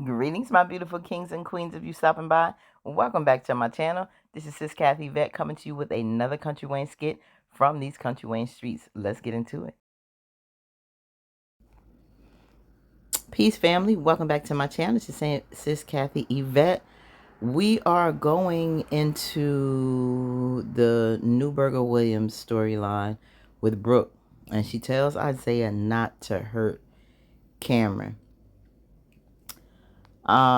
Greetings, my beautiful kings and queens of you stopping by. Welcome back to my channel. This is Sis Kathy Vet coming to you with another Country Wayne skit from these Country Wayne streets. Let's get into it. Peace, family. Welcome back to my channel. This is Sis Kathy Yvette. We are going into the Newberger Williams storyline with Brooke, and she tells Isaiah not to hurt Cameron.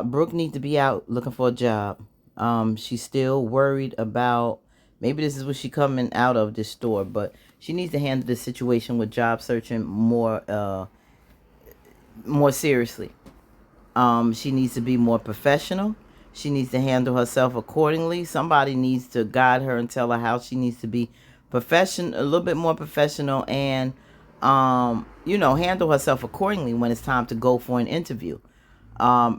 Brooke needs to be out looking for a job. She's still worried about, maybe this is what she coming out of this store, but she needs to handle the situation with job searching more seriously. She needs to be more professional. She needs to handle herself accordingly. Somebody needs to guide her and tell her how she needs to be professional, a little bit more professional, and handle herself accordingly when it's time to go for an interview.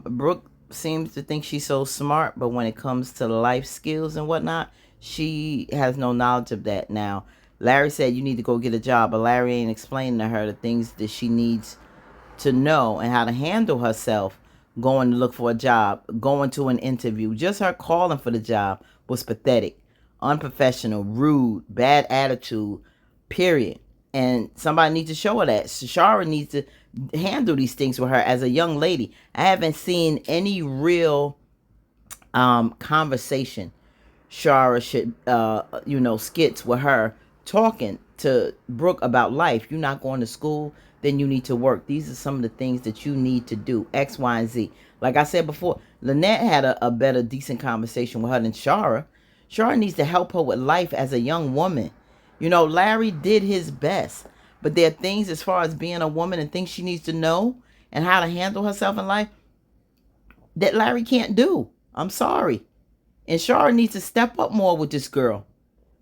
Brooke seems to think she's so smart, but when it comes to life skills and whatnot, she has no knowledge of that. Now, Larry said you need to go get a job, but Larry ain't explaining to her the things that she needs to know and how to handle herself going to look for a job, going to an interview. Just her calling for the job was pathetic, unprofessional, rude, bad attitude, period. And somebody needs to show her that. Shara needs to handle these things with her as a young lady. I haven't seen any real conversation Shara should skits with her talking to Brooke about life. You're not going to school, then you need to work. These are some of the things that you need to do, X, Y, and Z. Like I said before, Lynette had a better, decent conversation with her than Shara. Shara needs to help her with life as a young woman. Larry did his best, but there are things as far as being a woman and things she needs to know and how to handle herself in life that Larry can't do. I'm sorry. And Shara needs to step up more with this girl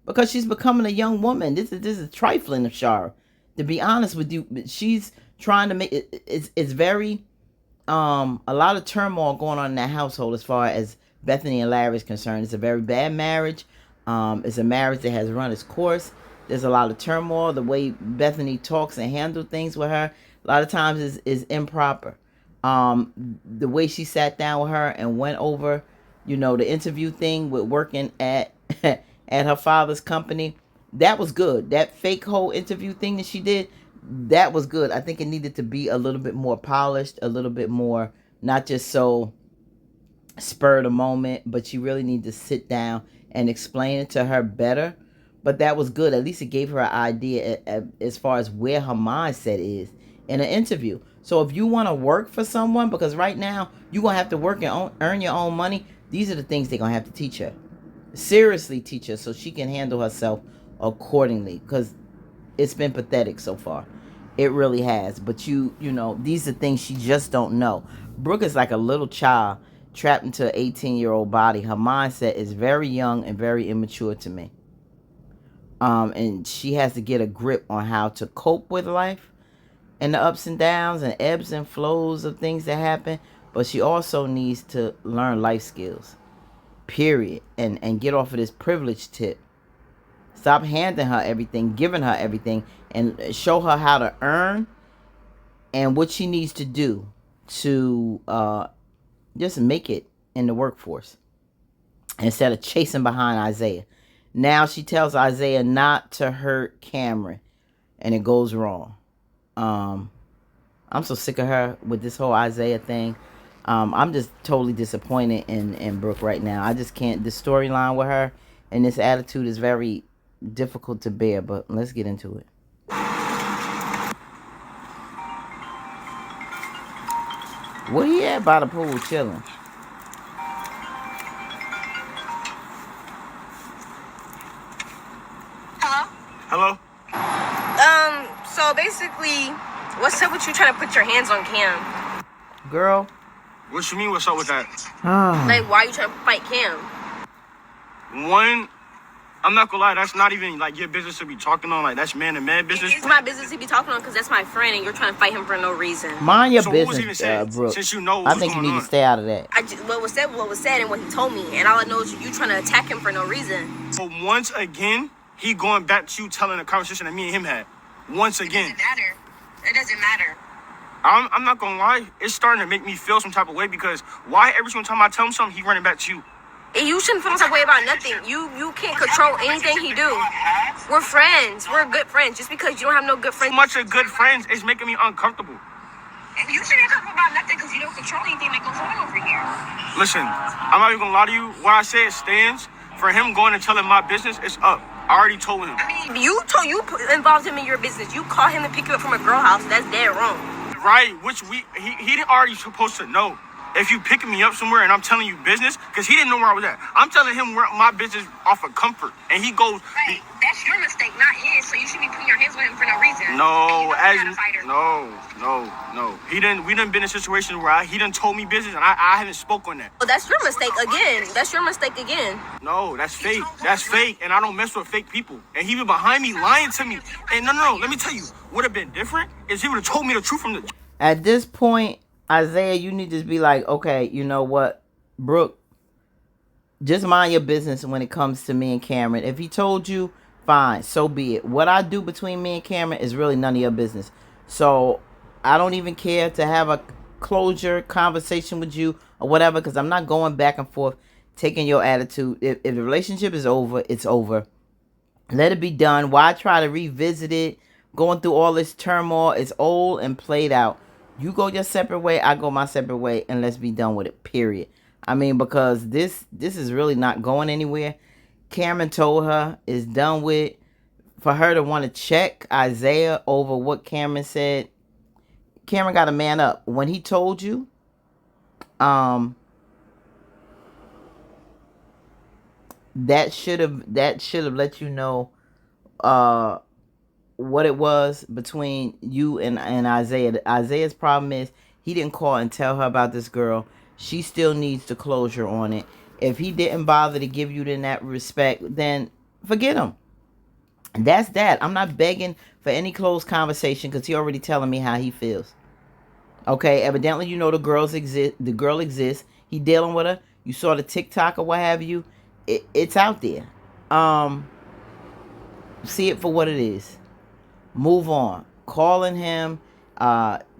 because she's becoming a young woman. This is trifling of Shara. To be honest with you, she's trying to make it. It's very a lot of turmoil going on in that household as far as Bethany and Larry is concerned. It's a very bad marriage. It's a marriage that has run its course. There's a lot of turmoil. The way Bethany talks and handles things with her, a lot of times is improper. The way she sat down with her and went over, the interview thing with working at at her father's company, that was good. That fake whole interview thing that she did, that was good. I think it needed to be a little bit more polished, a little bit more, not just so spur of the moment, but she really needed to sit down and explain it to her better. But that was good. At least it gave her an idea as far as where her mindset is in an interview. So if you want to work for someone, because right now you're going to have to work and earn your own money, these are the things they're going to have to teach her. Seriously teach her so she can handle herself accordingly, because it's been pathetic so far. It really has. But these are things she just don't know. Brooke is like a little child trapped into an 18-year-old body. Her mindset is very young and very immature to me. And she has to get a grip on how to cope with life and the ups and downs and ebbs and flows of things that happen. But she also needs to learn life skills, period, and get off of this privilege tip. Stop handing her everything, giving her everything, and show her how to earn and what she needs to do to just make it in the workforce instead of chasing behind Isaiah. Now she tells Isaiah not to hurt Cameron, and it goes wrong. I'm so sick of her with this whole Isaiah thing. I'm just totally disappointed in Brooke right now. I just can't. The storyline with her and this attitude is very difficult to bear, but let's get into it. Where he at by the pool chilling? Hello? Hello? So basically, what's up with you trying to put your hands on Cam? Girl. What you mean, what's up with that? Like, why are you trying to fight Cam? One, I'm not gonna lie, that's not even, like, your business to be talking on. Like, that's man-to-man business. It's my business to be talking on because that's my friend and you're trying to fight him for no reason. Mind your So what was business, even said? Brooke. Since you know I what's think you going need on. to stay out of that. What was said and what he told me. And all I know is you trying to attack him for no reason. So once again, he going back to you telling the conversation that me and him had. Once again. It doesn't matter. It doesn't matter. I'm not gonna lie, it's starting to make me feel some type of way because why every single time I tell him something, he running back to you. And you shouldn't feel some way about nothing. You can't control anything he do. We're friends. We're good friends. Just because you don't have no good friends. So much of good friends is making me uncomfortable. And you shouldn't talk about nothing because you don't control anything that goes on over here. Listen, I'm not even gonna lie to you. What I say it stands. For him going and telling my business, it's up. I already told him. I mean, you involved him in your business. You called him to pick you up from a girl house. That's dead wrong. Right, which he already supposed to know. If you picking me up somewhere and I'm telling you business, because he didn't know where I was at. I'm telling him where my business off of comfort. And he goes... Right, that's your mistake, not his. So you should be putting your hands on him for no reason. No, no. We done been in situations where he done told me business and I haven't spoke on that. Well, that's your mistake again. That's your mistake again. No, that's fake. That's fake. And I don't mess with fake people. And he been behind me lying to me. And no, let me tell you, would have been different is he would have told me the truth from the... At this point, Isaiah, you need to be like, okay, you know what, Brooke, just mind your business when it comes to me and Cameron. If he told you, fine, so be it. What I do between me and Cameron is really none of your business. So I don't even care to have a closure conversation with you or whatever, because I'm not going back and forth taking your attitude. If the relationship is over, it's over. Let it be done. Why try to revisit it? Going through all this turmoil, it's old and played out. You go your separate way, I go my separate way, and let's be done with it, period. I mean, because this is really not going anywhere. Cameron told her it's done with. For her to want to check Isaiah over what Cameron said, Cameron got to man up. When he told you, that should have let you know what it was between you and Isaiah. Isaiah's problem is he didn't call and tell her about this girl. She still needs the closure on it. If he didn't bother to give you in that respect, then forget him. And that's that. I'm not begging for any closed conversation because he already telling me how he feels. Okay, evidently you know the girl exists. He dealing with her. You saw the TikTok or what have you. It's out there. See it for what it is. Move on. Calling him,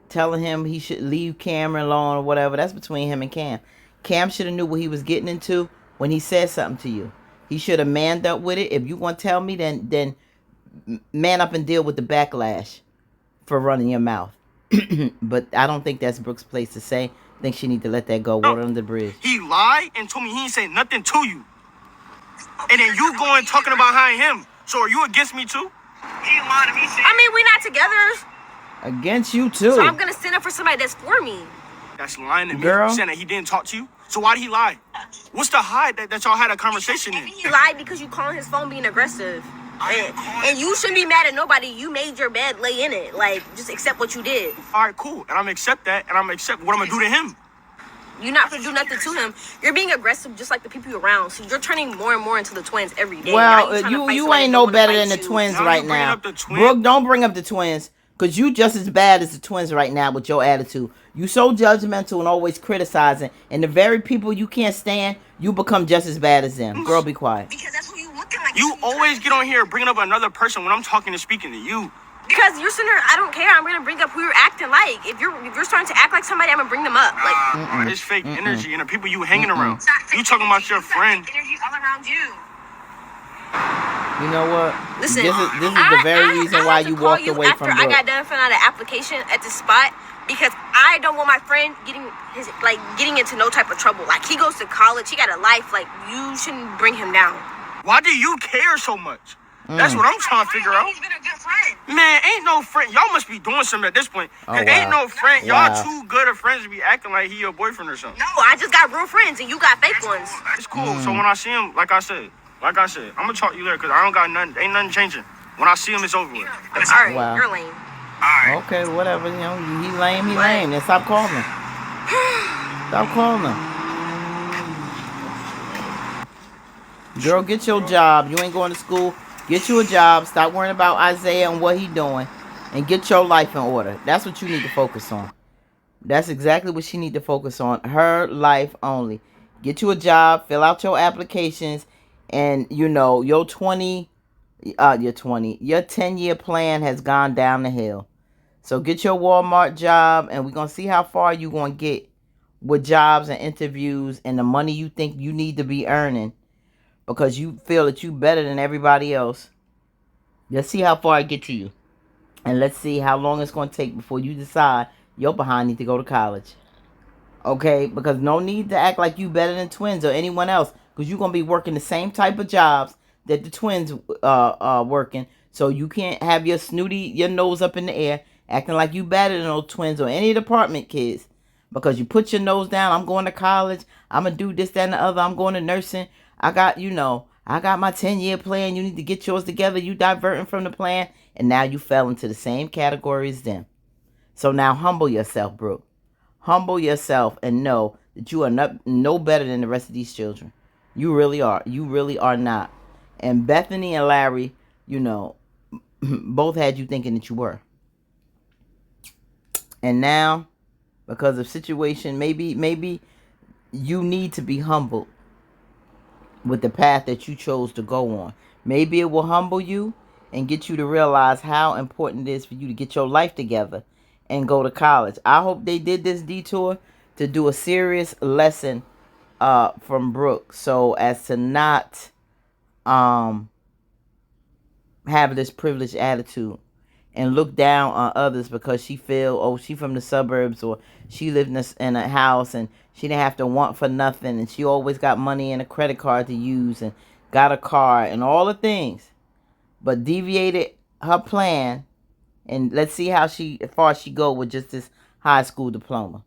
telling him he should leave Cameron alone or whatever. That's between him and Cam. Cam should have knew what he was getting into when he said something to you. He should have manned up with it. If you want to tell me, then man up and deal with the backlash for running your mouth. But I don't think that's Brooke's place to say. I think she need to let that go. Water under the bridge. He lied and told me he ain't say nothing to you. And then you going talking behind him. So are you against me too? He lied to me. I mean, we not together. Against you too. So I'm gonna stand up for somebody that's for me. That's lying to me. Girl. Saying that he didn't talk to you. So why did he lie? What's the hide that y'all had a conversation in? He lied because you calling his phone being aggressive. And you shouldn't be mad at nobody. You made your bed, lay in it. Like, just accept what you did. All right, cool. And I'm gonna accept that. And I'm gonna accept what I'm gonna do to him. You're not gonna do nothing to him. You're being aggressive just like the people you're around. So you're turning more and more into the twins every day. Well, you ain't no better than the twins right now. Brooke, don't bring up the twins. Because you just as bad as the twins right now with your attitude. You so judgmental and always criticizing. And the very people you can't stand, you become just as bad as them. Girl, be quiet. Because that's who you looking like. You always get on here bringing up another person when I'm talking and speaking to you. Because you're sitting there, I don't care. I'm going to bring up who you're acting like. If you're starting to act like somebody, I'm going to bring them up. Like, it's fake energy and the people you hanging around. You talking about your friend. Energy all around you. You know what? Listen, this is the very reason why you walked away from Brooke. I got done filling out an application at the spot because I don't want my friend getting into no type of trouble. Like, he goes to college, he got a life. Like, you shouldn't bring him down. Why do you care so much? That's what I'm trying to figure out. He's been a good friend. Man, ain't no friend. Y'all must be doing something at this point. Ain't no friend. Y'all too good of friends to be acting like he your boyfriend or something. No, I just got real friends and you got fake ones. It's cool. So when I see him, like I said, I'm gonna talk to you later because I don't got nothing. Ain't nothing changing. When I see him, it's over with. All right, wow. You're lame. All right. Okay, whatever. You know, he lame. Then stop calling him. Stop calling him. Girl, get your job. You ain't going to school. Get you a job. Stop worrying about Isaiah and what he doing. And get your life in order. That's what you need to focus on. That's exactly what she need to focus on. Her life only. Get you a job. Fill out your applications. And, you know, your 10-year plan has gone down the hill. So get your Walmart job, and we're going to see how far you going to get with jobs and interviews and the money you think you need to be earning because you feel that you better than everybody else. Let's see how far I get to you. And let's see how long it's going to take before you decide your behind need to go to college. Okay? Because no need to act like you better than twins or anyone else. Because you're going to be working the same type of jobs that the twins are working. So you can't have your nose up in the air acting like you better than those twins or any department kids. Because you put your nose down. I'm going to college. I'm going to do this, that, and the other. I'm going to nursing. I got my 10-year plan. You need to get yours together. You diverting from the plan. And now you fell into the same category as them. So now humble yourself, Brooke. Humble yourself and know that you are no better than the rest of these children. You really are. You really are not. And Bethany and Larry, both had you thinking that you were. And now, because of situation, maybe you need to be humbled with the path that you chose to go on. Maybe it will humble you and get you to realize how important it is for you to get your life together and go to college. I hope they did this detour to do a serious lesson from Brooke, so as to not have this privileged attitude and look down on others because she feel, she from the suburbs, or she lived in a house and she didn't have to want for nothing, and she always got money and a credit card to use and got a car and all the things, but deviated her plan. And let's see how far she go with just this high school diploma,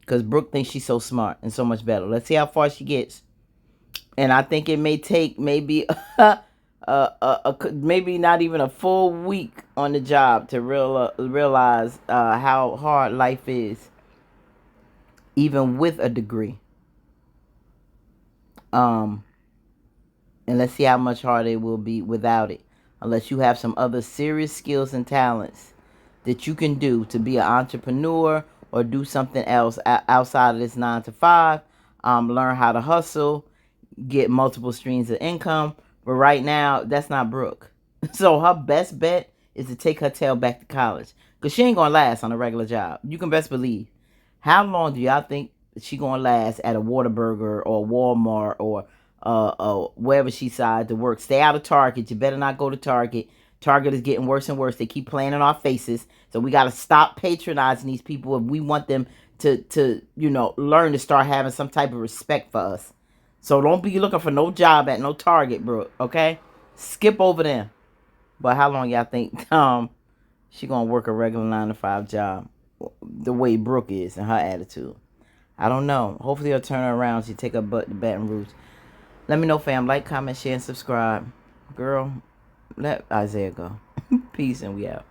because Brooke thinks she's so smart and so much better. Let's see how far she gets. And I think it may take maybe maybe not even a full week on the job to realize how hard life is, even with a degree. And let's see how much harder it will be without it, unless you have some other serious skills and talents that you can do to be an entrepreneur or do something else outside of this 9 to 5. Learn how to hustle, get multiple streams of income. But right now, that's not Brooke. So her best bet is to take her tail back to college, because she ain't going to last on a regular job. You can best believe. How long do y'all think she going to last at a Whataburger or Walmart or wherever she decides to work? Stay out of Target. You better not go to Target. Target is getting worse and worse. They keep playing in our faces. So we got to stop patronizing these people if we want them to learn to start having some type of respect for us. So don't be looking for no job at no Target, bro. Okay? Skip over them. But how long y'all think she going to work a regular 9 to 5 job the way Brooke is and her attitude? I don't know. Hopefully it'll turn her around. She take her butt to Baton Rouge. Let me know, fam. Like, comment, share, and subscribe. Girl, let Isaiah go. Peace, and we out.